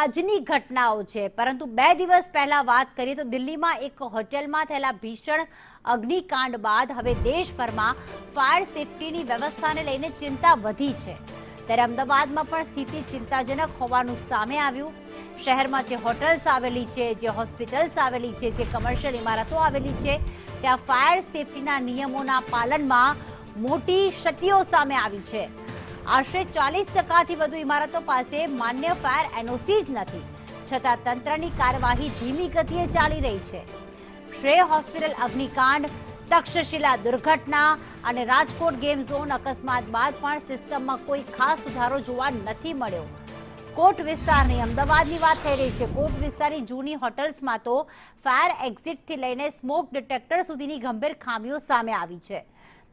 આજની ઘટનાઓ છે, પરંતુ 2 દિવસ પહેલા વાત કરીએ તો દિલ્હીમાં એક હોટેલમાં થયેલા ભીષણ અગ્નિકાંડ બાદ હવે દેશભરમાં ફાયર સેફટીની વ્યવસ્થાને લઈને ચિંતા વધી છે। ત્યારે અમદાવાદમાં પણ સ્થિતિ ચિંતાજનક હોવાનું સામે આવ્યું। શહેરમાં જે હોટેલ્સ આવેલી છે, જે હોસ્પિટલ્સ આવેલી છે, જે કમર્શિયલ ઇમારતો આવેલી છે, ત્યાં ફાયર સેફટીના નિયમોના પાલનમાં મોટી ક્ષતિઓ સામે આવી છે। આશરે 40% વધુ ઇમારતો પાસે માન્ય ફાયર એનઓસી જ નથી, છતાં તંત્રની કાર્યવાહી ધીમી ગતિએ ચાલી રહી છે। શ્રેય હોસ્પિટલ અગ્નિકાંડ, તક્ષશિલા દુર્ઘટના અને રાજકોટ ગેમ ઝોન અકસ્માત બાદ પણ સિસ્ટમમાં કોઈ ખાસ સુધારો જોવા નથી મળ્યો। કોટ વિસ્તારની અમદાવાદની વાત થઈ રહી છે। કોટ વિસ્તારની જૂની હોટલ્સમાં તો ફાયર એક્ઝિટથી લઈને સ્મોક ડિટેક્ટર સુધીની ગંભીર ખામીઓ સામે આવી છે।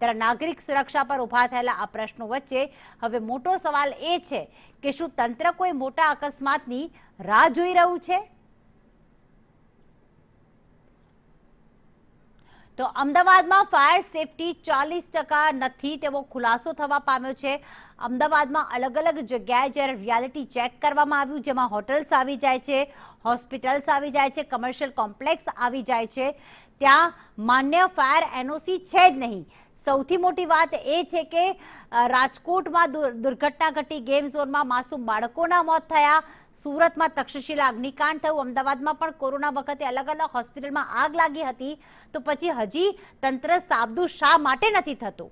ત્યારે નાગરિક સુરક્ષા પર ઉભા થયેલા આ પ્રશ્નો વચ્ચે હવે મોટો સવાલ એ છે કે શું તંત્ર કોઈ મોટા અકસ્માતની રાહ જોઈ રહ્યું છે? તો અમદાવાદમાં ફાયર સેફટી 40% નથી તેવો ખુલાસો થવા પામ્યો છે। અમદાવાદમાં અલગ અલગ જગ્યાએ જ્યારે રિયાલિટી ચેક કરવામાં આવ્યું, જેમાં હોટલ્સ આવી જાય છે, હોસ્પિટલ્સ આવી જાય છે, કમર્શિયલ કોમ્પ્લેક્સ આવી જાય છે, ત્યાં માન્ય ફાયર એનઓસી છે જ નહીં। સૌથી મોટી વાત એ છે કે રાજકોટમાં દુર્ઘટના ઘટી, ગેમ ઝોનમાં માસૂમ બાળકોના મોત થયા, સુરતમાં તક્ષશિલા અગ્નિકાંડ થયું, અમદાવાદમાં પણ કોરોના વખતે અલગ અલગ હોસ્પિટલમાં આગ લાગી હતી, તો પછી હજી તંત્ર સાબદું શા માટે નથી થતું?